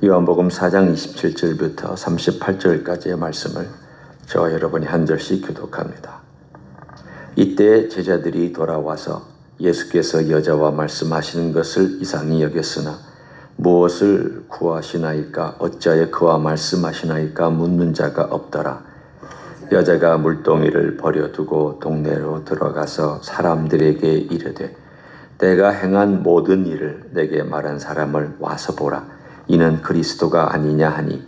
요한복음 4장 27절부터 38절까지의 말씀을 저와 여러분이 한 절씩 교독합니다. 이때 제자들이 돌아와서 예수께서 여자와 말씀하시는 것을 이상히 여겼으나 무엇을 구하시나이까 어찌하여 그와 말씀하시나이까 묻는 자가 없더라. 여자가 물동이를 버려두고 동네로 들어가서 사람들에게 이르되 내가 행한 모든 일을 내게 말한 사람을 와서 보라. 이는 그리스도가 아니냐 하니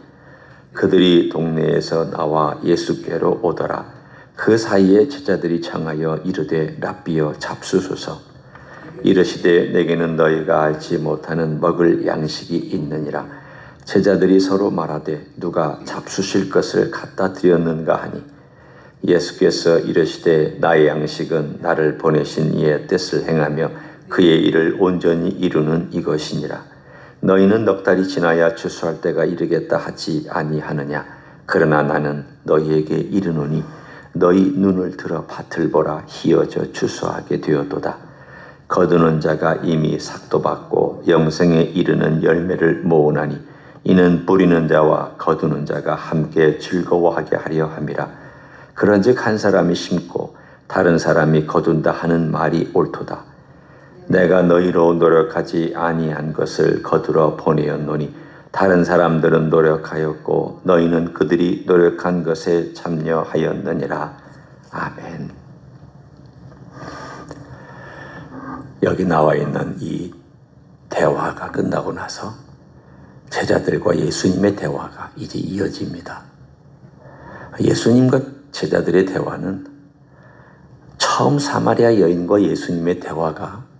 그들이 동네에서 나와 예수께로 오더라. 그 사이에 제자들이 청하여 이르되 랍비여 잡수소서. 이르시되 내게는 너희가 알지 못하는 먹을 양식이 있느니라. 제자들이 서로 말하되 누가 잡수실 것을 갖다 드렸는가 하니 예수께서 이르시되 나의 양식은 나를 보내신 이의 뜻을 행하며 그의 일을 온전히 이루는 이것이니라. 너희는 넉 달이 지나야 추수할 때가 이르겠다 하지 아니하느냐. 그러나 나는 너희에게 이르노니 너희 눈을 들어 밭을 보라. 희어져 추수하게 되었도다. 거두는 자가 이미 삭도 받고 영생에 이르는 열매를 모으나니 이는 뿌리는 자와 거두는 자가 함께 즐거워하게 하려 함이라. 그런즉 한 사람이 심고 다른 사람이 거둔다 하는 말이 옳도다. 내가 너희로 노력하지 아니한 것을 거두러 보내었노니 다른 사람들은 노력하였고 너희는 그들이 노력한 것에 참여하였느니라. 아멘. 여기 나와 있는 이 대화가 끝나고 나서 제자들과 예수님의 대화가 이제 이어집니다. 예수님과 제자들의 대화는 처음 사마리아 여인과 예수님의 대화가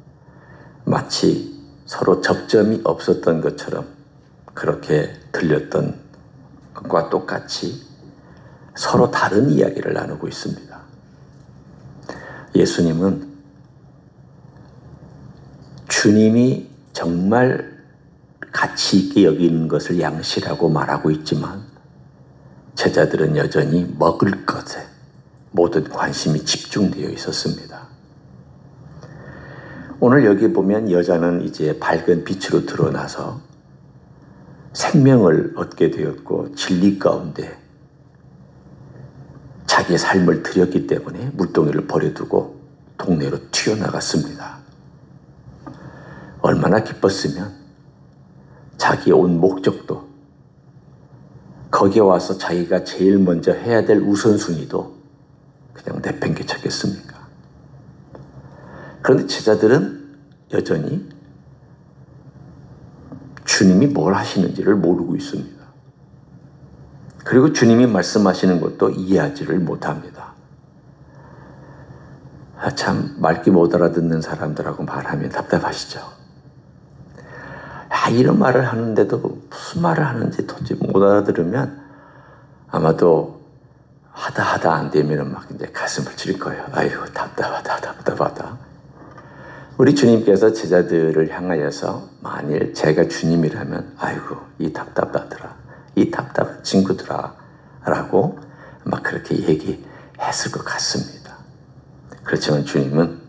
마치 서로 접점이 없었던 것처럼 그렇게 들렸던 것과 똑같이 서로 다른 이야기를 나누고 있습니다. 예수님은 주님이 정말 가치 있게 여기는 것을 양식이라고 말하고 있지만 제자들은 여전히 먹을 것에 모든 관심이 집중되어 있었습니다. 오늘 여기 보면 여자는 이제 밝은 빛으로 드러나서 생명을 얻게 되었고 진리 가운데 자기의 삶을 드렸기 때문에 물동이를 버려두고 동네로 튀어나갔습니다. 얼마나 기뻤으면 자기의 온 목적도 거기에 와서 자기가 제일 먼저 해야 될 우선순위도 그냥 내팽개쳤겠습니까? 그런데 제자들은 여전히 주님이 뭘 하시는지를 모르고 있습니다. 그리고 주님이 말씀하시는 것도 이해하지를 못합니다. 참 말귀 못 알아듣는 사람들하고 말하면 답답하시죠? 이런 말을 하는데도 무슨 말을 하는지 도저히 못 알아들으면 아마도 하다 안 되면 막 이제 가슴을 칠 거예요. 아이고 답답하다. 우리 주님께서 제자들을 향하여서 만일 제가 주님이라면 아이고 이 답답하더라, 이 답답한 친구들아 라고 막 그렇게 얘기했을 것 같습니다. 그렇지만 주님은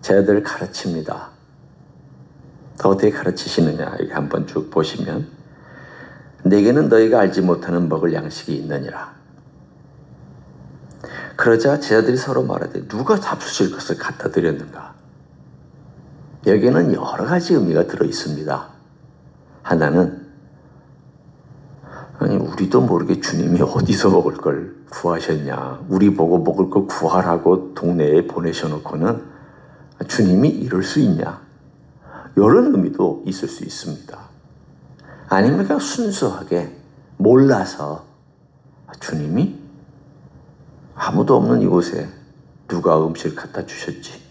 제자들을 가르칩니다. 어떻게 가르치시느냐 이렇게 한번 쭉 보시면 내게는 너희가 알지 못하는 먹을 양식이 있느니라. 그러자 제자들이 서로 말하되 누가 잡수실 것을 갖다 드렸는가. 여기에는 여러 가지 의미가 들어 있습니다. 하나는 아니 우리도 모르게 주님이 어디서 먹을 걸 구하셨냐. 우리 보고 먹을 걸 구하라고 동네에 보내셔놓고는 주님이 이럴 수 있냐. 이런 의미도 있을 수 있습니다. 아니면 그냥 순수하게 몰라서 주님이 아무도 없는 이곳에 누가 음식을 갖다 주셨지.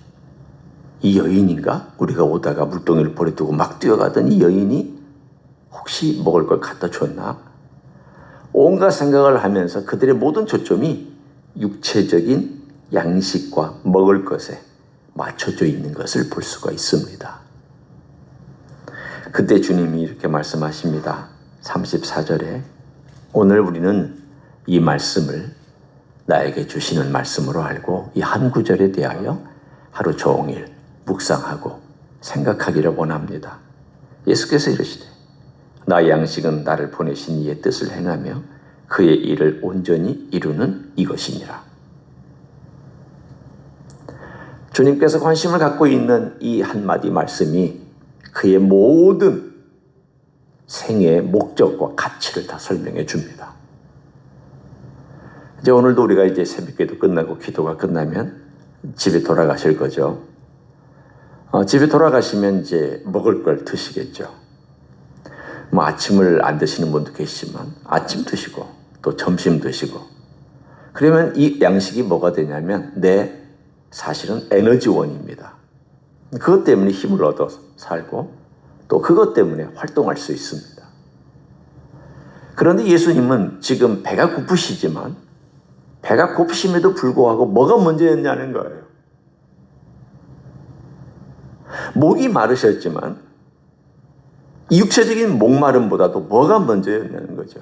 이 여인인가? 우리가 오다가 물동이를 버려두고 막 뛰어가던 이 여인이 혹시 먹을 걸 갖다 줬나? 온갖 생각을 하면서 그들의 모든 초점이 육체적인 양식과 먹을 것에 맞춰져 있는 것을 볼 수가 있습니다. 그때 주님이 이렇게 말씀하십니다. 34절에 오늘 우리는 이 말씀을 나에게 주시는 말씀으로 알고 이 한 구절에 대하여 하루 종일 묵상하고 생각하기를 원합니다. 예수께서 이르시되 나의 양식은 나를 보내신 이의 뜻을 행하며 그의 일을 온전히 이루는 이것이니라. 주님께서 관심을 갖고 있는 이 한마디 말씀이 그의 모든 생애의 목적과 가치를 다 설명해 줍니다. 이제 오늘도 우리가 이제 새벽기도 끝나고 기도가 끝나면 집에 돌아가실 거죠. 집에 돌아가시면 이제 먹을 걸 드시겠죠. 뭐 아침을 안 드시는 분도 계시지만 아침 드시고 또 점심 드시고, 그러면 이 양식이 뭐가 되냐면 사실은 에너지원입니다. 그것 때문에 힘을 얻어 살고 또 그것 때문에 활동할 수 있습니다. 그런데 예수님은 지금 배가 고프시지만 배가 고프심에도 불구하고 뭐가 문제였냐는 거예요. 목이 마르셨지만 이 육체적인 목마름보다도 뭐가 먼저였냐는 거죠.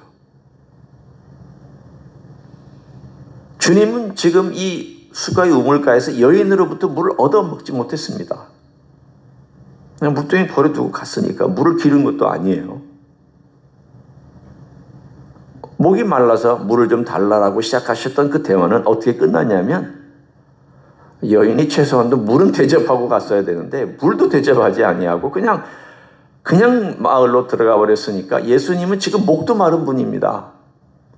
주님은 지금 이 수가의 우물가에서 여인으로부터 물을 얻어 먹지 못했습니다. 그냥 물동이 버려두고 갔으니까 물을 기른 것도 아니에요. 목이 말라서 물을 좀 달라라고 시작하셨던 그 대화는 어떻게 끝났냐면, 여인이 최소한도 물은 대접하고 갔어야 되는데 물도 대접하지 아니하고 그냥 마을로 들어가 버렸으니까 예수님은 지금 목도 마른 분입니다.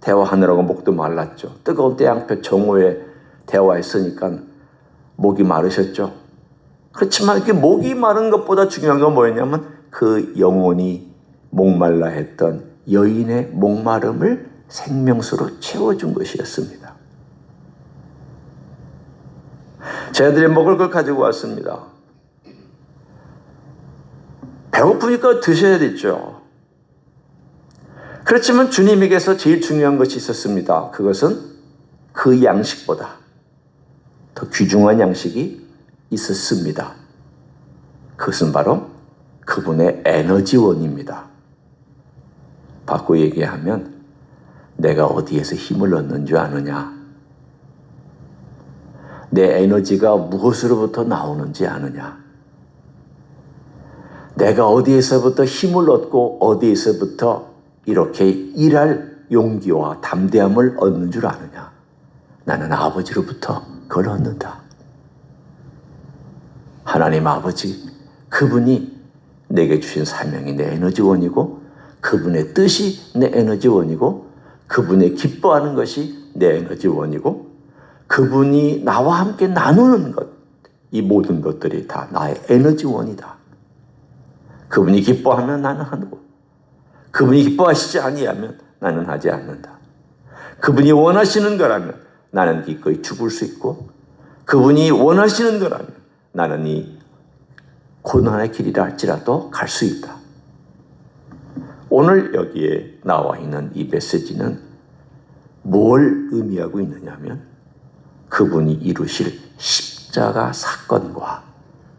대화하느라고 목도 말랐죠. 뜨거운 태양볕 정오에 대화했으니까 목이 마르셨죠. 그렇지만 이렇게 목이 마른 것보다 중요한 건 뭐였냐면 그 영혼이 목말라 했던 여인의 목마름을 생명수로 채워준 것이었습니다. 저희들이 먹을 걸 가지고 왔습니다. 배고프니까 드셔야 됐죠. 그렇지만 주님에게서 제일 중요한 것이 있었습니다. 그것은 그 양식보다 더 귀중한 양식이 있었습니다. 그것은 바로 그분의 에너지원입니다. 바꿔 얘기하면 내가 어디에서 힘을 얻는 줄 아느냐? 내 에너지가 무엇으로부터 나오는지 아느냐? 내가 어디에서부터 힘을 얻고 어디에서부터 이렇게 일할 용기와 담대함을 얻는 줄 아느냐? 나는 아버지로부터 그걸 얻는다. 하나님 아버지, 그분이 내게 주신 사명이 내 에너지원이고 그분의 뜻이 내 에너지원이고 그분의 기뻐하는 것이 내 에너지원이고 그분이 나와 함께 나누는 것, 이 모든 것들이 다 나의 에너지원이다. 그분이 기뻐하면 나는 하고 그분이 기뻐하시지 아니하면 나는 하지 않는다. 그분이 원하시는 거라면 나는 기꺼이 죽을 수 있고 그분이 원하시는 거라면 나는 이 고난의 길이라 할지라도 갈 수 있다. 오늘 여기에 나와 있는 이 메시지는 뭘 의미하고 있느냐면 그분이 이루실 십자가 사건과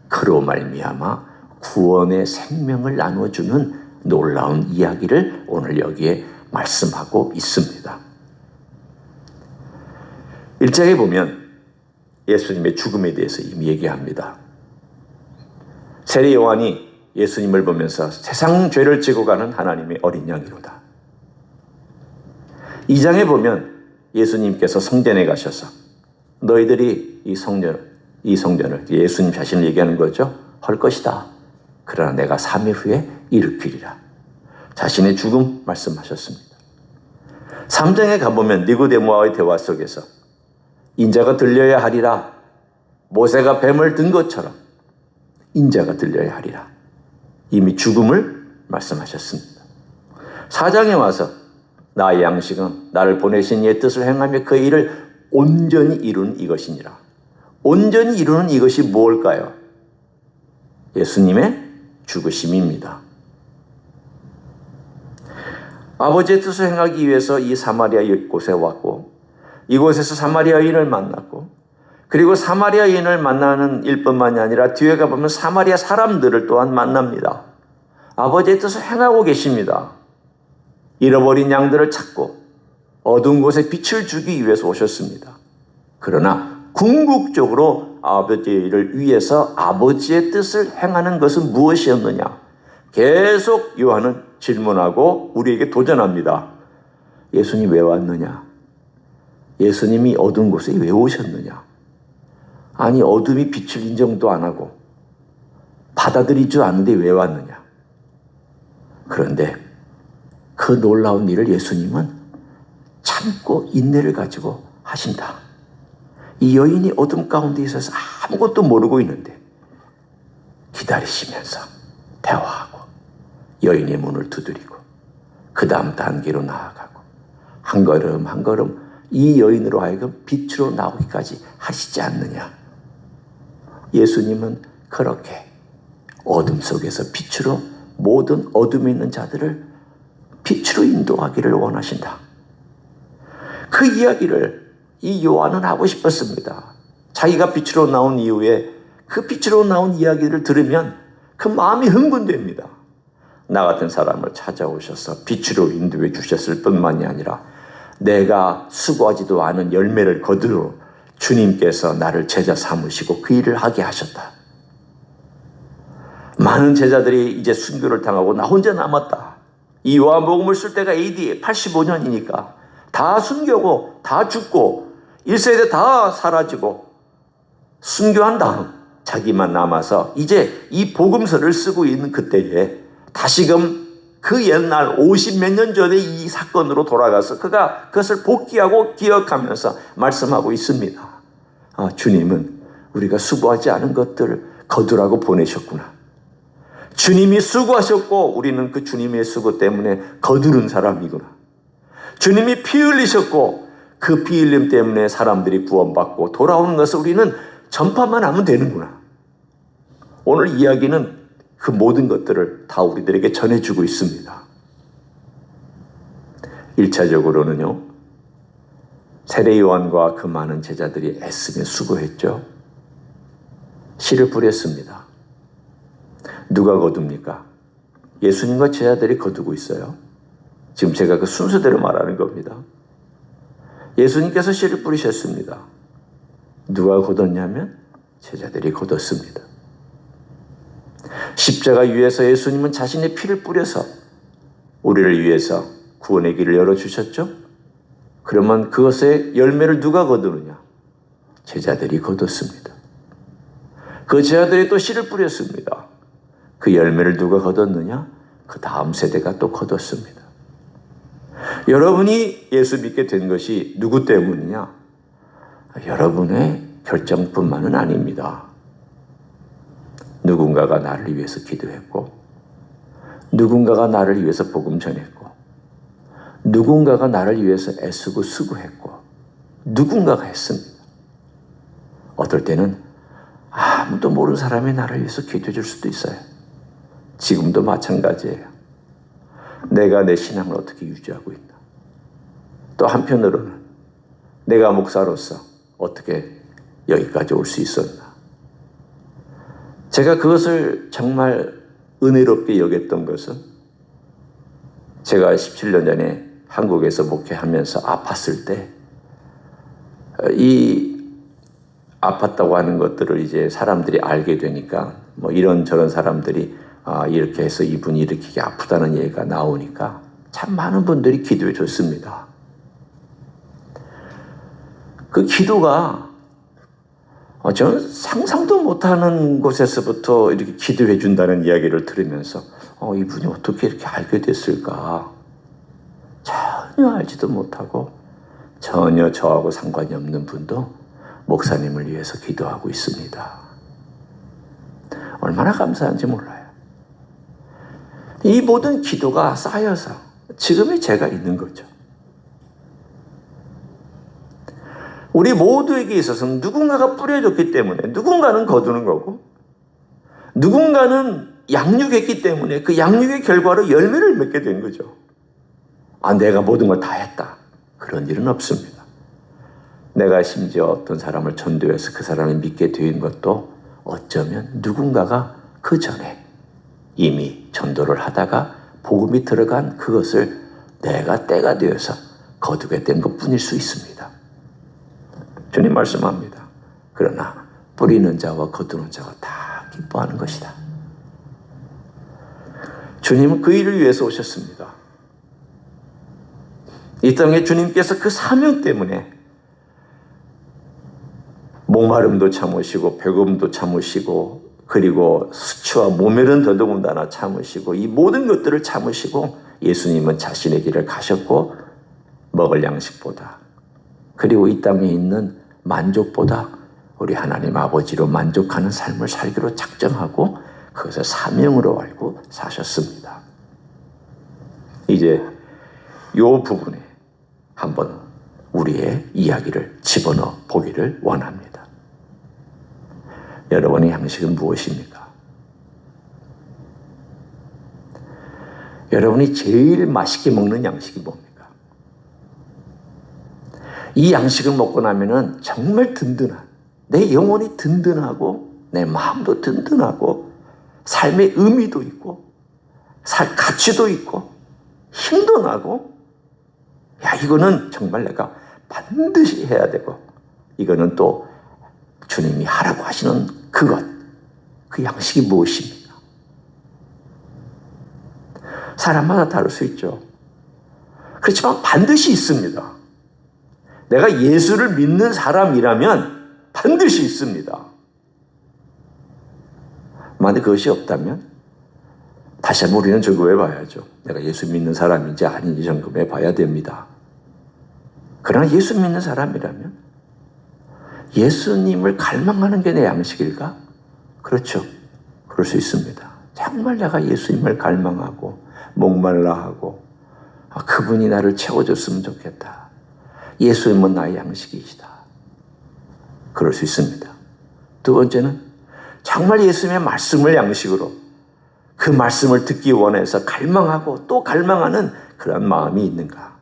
그로 말미암아 구원의 생명을 나눠주는 놀라운 이야기를 오늘 여기에 말씀하고 있습니다. 1장에 보면 예수님의 죽음에 대해서 이미 얘기합니다. 세례 요한이 예수님을 보면서 세상 죄를 지고 가는 하나님의 어린 양이로다. 2장에 보면 예수님께서 성전에 가셔서 너희들이 이 성전을 예수님 자신을 얘기하는 거죠. 헐 것이다. 그러나 내가 3일 후에 일으키리라. 자신의 죽음 말씀하셨습니다. 3장에 가보면 니고데모와의 대화 속에서 인자가 들려야 하리라. 모세가 뱀을 든 것처럼 인자가 들려야 하리라. 이미 죽음을 말씀하셨습니다. 4장에 와서 나의 양식은 나를 보내신 이의 뜻을 행하며 그 일을 온전히 이루는 이것이니라. 온전히 이루는 이것이 무엇일까요? 예수님의 죽으심입니다. 아버지의 뜻을 행하기 위해서 이 사마리아 곳에 왔고 이곳에서 사마리아 여인을 만났고 그리고 사마리아 여인을 만나는 일뿐만이 아니라 뒤에 가보면 사마리아 사람들을 또한 만납니다. 아버지의 뜻을 행하고 계십니다. 잃어버린 양들을 찾고 어두운 곳에 빛을 주기 위해서 오셨습니다. 그러나 궁극적으로 아버지를 위해서 아버지의 뜻을 행하는 것은 무엇이었느냐? 계속 요한은 질문하고 우리에게 도전합니다. 예수님 왜 왔느냐? 예수님이 어두운 곳에 왜 오셨느냐? 아니, 어둠이 빛을 인정도 안 하고 받아들이지 않는데 왜 왔느냐? 그런데 그 놀라운 일을 예수님은 참고 인내를 가지고 하신다. 이 여인이 어둠 가운데 있어서 아무것도 모르고 있는데 기다리시면서 대화하고 여인의 문을 두드리고 그 다음 단계로 나아가고 한 걸음 한 걸음 이 여인으로 하여금 빛으로 나오기까지 하시지 않느냐. 예수님은 그렇게 어둠 속에서 빛으로 모든 어둠에 있는 자들을 빛으로 인도하기를 원하신다. 그 이야기를 이 요한은 하고 싶었습니다. 자기가 빛으로 나온 이후에 그 빛으로 나온 이야기를 들으면 그 마음이 흥분됩니다. 나 같은 사람을 찾아오셔서 빛으로 인도해 주셨을 뿐만이 아니라 내가 수고하지도 않은 열매를 거두어 주님께서 나를 제자 삼으시고 그 일을 하게 하셨다. 많은 제자들이 이제 순교를 당하고 나 혼자 남았다. 이 요한복음을 쓸 때가 AD 85년이니까 다 순교고 다 죽고 1세대 다 사라지고 순교한 다음 자기만 남아서 이제 이 복음서를 쓰고 있는 그때에 다시금 그 옛날 50몇 년 전에 이 사건으로 돌아가서 그가 그것을 복귀하고 기억하면서 말씀하고 있습니다. 아, 주님은 우리가 수고하지 않은 것들을 거두라고 보내셨구나. 주님이 수고하셨고 우리는 그 주님의 수고 때문에 거두는 사람이구나. 주님이 피 흘리셨고 그 피 흘림 때문에 사람들이 구원받고 돌아오는 것을 우리는 전파만 하면 되는구나. 오늘 이야기는 그 모든 것들을 다 우리들에게 전해주고 있습니다. 1차적으로는요. 세례 요한과 그 많은 제자들이 애쓰며 수고했죠. 씨를 뿌렸습니다. 누가 거둡니까? 예수님과 제자들이 거두고 있어요. 지금 제가 그 순서대로 말하는 겁니다. 예수님께서 씨를 뿌리셨습니다. 누가 거뒀냐면 제자들이 거뒀습니다. 십자가 위에서 예수님은 자신의 피를 뿌려서 우리를 위해서 구원의 길을 열어주셨죠. 그러면 그것의 열매를 누가 거두느냐? 제자들이 거뒀습니다. 그 제자들이 또 씨를 뿌렸습니다. 그 열매를 누가 거뒀느냐? 그 다음 세대가 또 거뒀습니다. 여러분이 예수 믿게 된 것이 누구 때문이냐? 여러분의 결정뿐만은 아닙니다. 누군가가 나를 위해서 기도했고, 누군가가 나를 위해서 복음 전했고, 누군가가 나를 위해서 애쓰고 수고했고, 누군가가 했습니다. 어떨 때는 아무도 모르는 사람이 나를 위해서 기도해 줄 수도 있어요. 지금도 마찬가지예요. 내가 내 신앙을 어떻게 유지하고 있나. 또 한편으로는 내가 목사로서 어떻게 여기까지 올 수 있었나. 제가 그것을 정말 은혜롭게 여겼던 것은 제가 17년 전에 한국에서 목회하면서 아팠을 때 이 아팠다고 하는 것들을 이제 사람들이 알게 되니까 뭐 이런저런 사람들이 이렇게 해서 이분이 이렇게 아프다는 얘기가 나오니까 참 많은 분들이 기도해 줬습니다. 그 기도가 저는 상상도 못하는 곳에서부터 이렇게 기도해 준다는 이야기를 들으면서 이분이 어떻게 이렇게 알게 됐을까? 전혀 알지도 못하고 전혀 저하고 상관이 없는 분도 목사님을 위해서 기도하고 있습니다. 얼마나 감사한지 몰라요. 이 모든 기도가 쌓여서 지금의 제가 있는 거죠. 우리 모두에게 있어서는 누군가가 뿌려줬기 때문에 누군가는 거두는 거고 누군가는 양육했기 때문에 그 양육의 결과로 열매를 맺게 된 거죠. 내가 모든 걸 다 했다. 그런 일은 없습니다. 내가 심지어 어떤 사람을 전도해서 그 사람을 믿게 된 것도 어쩌면 누군가가 그 전에 이미 전도를 하다가 복음이 들어간 그것을 내가 때가 되어서 거두게 된 것뿐일 수 있습니다. 주님 말씀합니다. 그러나 뿌리는 자와 거두는 자가 다 기뻐하는 것이다. 주님은 그 일을 위해서 오셨습니다. 이 땅에 주님께서 그 사명 때문에 목마름도 참으시고 배고픔도 참으시고 그리고 수치와 모멸은 더더군다나 참으시고 이 모든 것들을 참으시고 예수님은 자신의 길을 가셨고 먹을 양식보다 그리고 이 땅에 있는 만족보다 우리 하나님 아버지로 만족하는 삶을 살기로 작정하고 그것을 사명으로 알고 사셨습니다. 이제 이 부분에 한번 우리의 이야기를 집어넣어 보기를 원합니다. 여러분의 양식은 무엇입니까? 여러분이 제일 맛있게 먹는 양식이 뭡니까? 이 양식을 먹고 나면은 정말 든든한, 내 영혼이 든든하고 내 마음도 든든하고 삶의 의미도 있고 살 가치도 있고 힘도 나고 야 이거는 정말 내가 반드시 해야 되고 이거는 또 주님이 하라고 하시는 그것, 그 양식이 무엇입니까? 사람마다 다를 수 있죠. 그렇지만 반드시 있습니다. 내가 예수를 믿는 사람이라면 반드시 있습니다. 만약 그것이 없다면 다시 한번 우리는 점검해 봐야죠. 내가 예수 믿는 사람인지 아닌지 점검해 봐야 됩니다. 그러나 예수 믿는 사람이라면 예수님을 갈망하는 게 내 양식일까? 그렇죠. 그럴 수 있습니다. 정말 내가 예수님을 갈망하고 목말라 하고 그분이 나를 채워줬으면 좋겠다. 예수님은 나의 양식이시다. 그럴 수 있습니다. 두 번째는 정말 예수님의 말씀을 양식으로 그 말씀을 듣기 원해서 갈망하고 또 갈망하는 그런 마음이 있는가?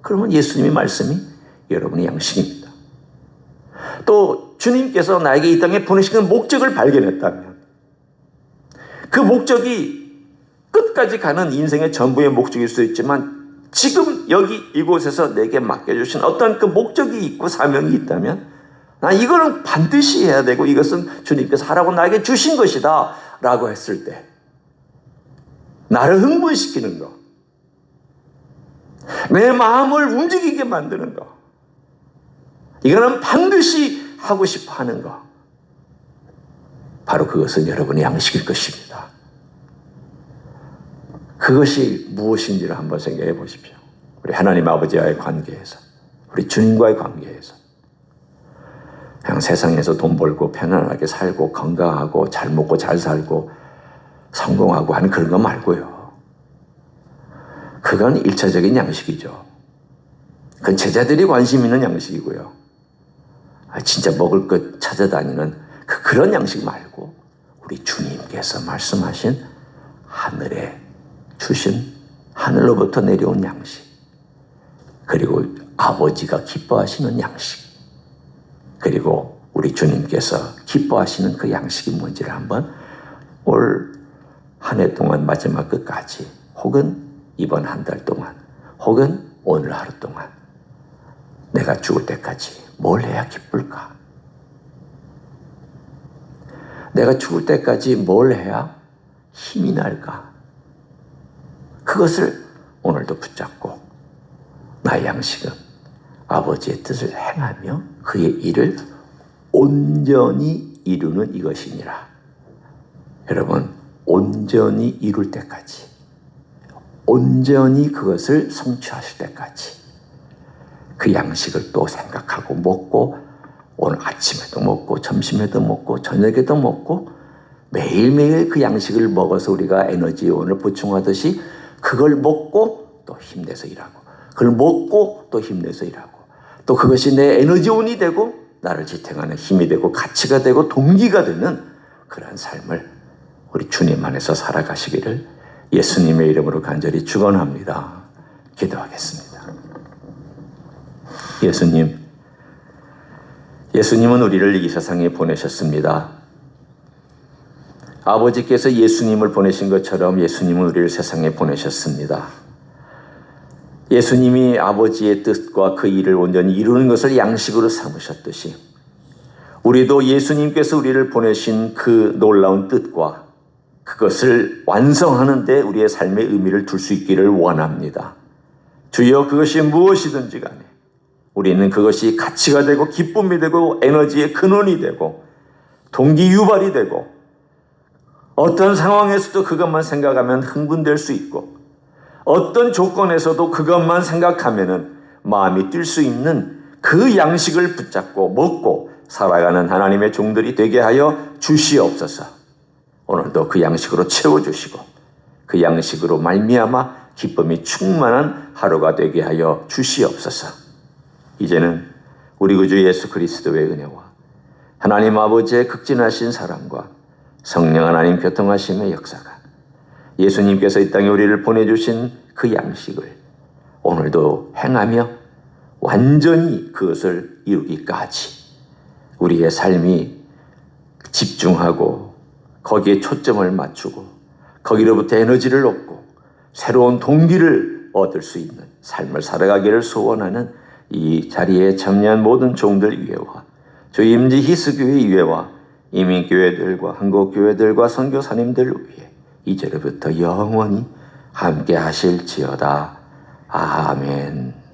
그러면 예수님의 말씀이 여러분의 양식입니다. 또 주님께서 나에게 이 땅에 보내시는 목적을 발견했다면 그 목적이 끝까지 가는 인생의 전부의 목적일 수 있지만 지금 여기 이곳에서 내게 맡겨주신 어떤 그 목적이 있고 사명이 있다면 나 이거는 반드시 해야 되고 이것은 주님께서 하라고 나에게 주신 것이다 라고 했을 때 나를 흥분시키는 것, 내 마음을 움직이게 만드는 것, 이거는 반드시 하고 싶어 하는 것, 바로 그것은 여러분의 양식일 것입니다. 그것이 무엇인지를 한번 생각해 보십시오. 우리 하나님 아버지와의 관계에서, 우리 주님과의 관계에서 그냥 세상에서 돈 벌고 편안하게 살고 건강하고 잘 먹고 잘 살고 성공하고 하는 그런 거 말고요. 그건 일차적인 양식이죠. 그건 제자들이 관심 있는 양식이고요. 진짜 먹을 것 찾아다니는 그런 양식 말고 우리 주님께서 말씀하신 하늘에 주신 하늘로부터 내려온 양식, 그리고 아버지가 기뻐하시는 양식, 그리고 우리 주님께서 기뻐하시는 그 양식이 뭔지를 한번 올 한 해 동안 마지막 끝까지 혹은 이번 한 달 동안 혹은 오늘 하루 동안 내가 죽을 때까지 뭘 해야 기쁠까? 내가 죽을 때까지 뭘 해야 힘이 날까? 그것을 오늘도 붙잡고 나의 양식은 아버지의 뜻을 행하며 그의 일을 온전히 이루는 이것이니라. 여러분, 온전히 이룰 때까지, 온전히 그것을 성취하실 때까지 그 양식을 또 생각하고 먹고 오늘 아침에도 먹고 점심에도 먹고 저녁에도 먹고 매일매일 그 양식을 먹어서 우리가 에너지원을 보충하듯이 그걸 먹고 또 힘내서 일하고 그걸 먹고 또 힘내서 일하고 또 그것이 내 에너지원이 되고 나를 지탱하는 힘이 되고 가치가 되고 동기가 되는 그런 삶을 우리 주님 안에서 살아가시기를 예수님의 이름으로 간절히 축원합니다. 기도하겠습니다. 예수님은 우리를 이 세상에 보내셨습니다. 아버지께서 예수님을 보내신 것처럼 예수님은 우리를 세상에 보내셨습니다. 예수님이 아버지의 뜻과 그 일을 온전히 이루는 것을 양식으로 삼으셨듯이 우리도 예수님께서 우리를 보내신 그 놀라운 뜻과 그 그것을 완성하는 데 우리의 삶의 의미를 둘 수 있기를 원합니다. 주여, 그것이 무엇이든지 간에 우리는 그것이 가치가 되고 기쁨이 되고 에너지의 근원이 되고 동기 유발이 되고 어떤 상황에서도 그것만 생각하면 흥분될 수 있고 어떤 조건에서도 그것만 생각하면 마음이 뛸 수 있는 그 양식을 붙잡고 먹고 살아가는 하나님의 종들이 되게 하여 주시옵소서. 오늘도 그 양식으로 채워주시고 그 양식으로 말미암아 기쁨이 충만한 하루가 되게 하여 주시옵소서. 이제는 우리 구주 예수 그리스도의 은혜와 하나님 아버지의 극진하신 사랑과 성령 하나님 교통하심의 역사가 예수님께서 이 땅에 우리를 보내주신 그 양식을 오늘도 행하며 완전히 그것을 이루기까지 우리의 삶이 집중하고 거기에 초점을 맞추고 거기로부터 에너지를 얻고 새로운 동기를 얻을 수 있는 삶을 살아가기를 소원하는 이 자리에 참여한 모든 종들 위에와 저희 임지 히스교회 위에와 이민교회들과 한국교회들과 선교사님들 위에 이제로부터 영원히 함께 하실지어다. 아멘.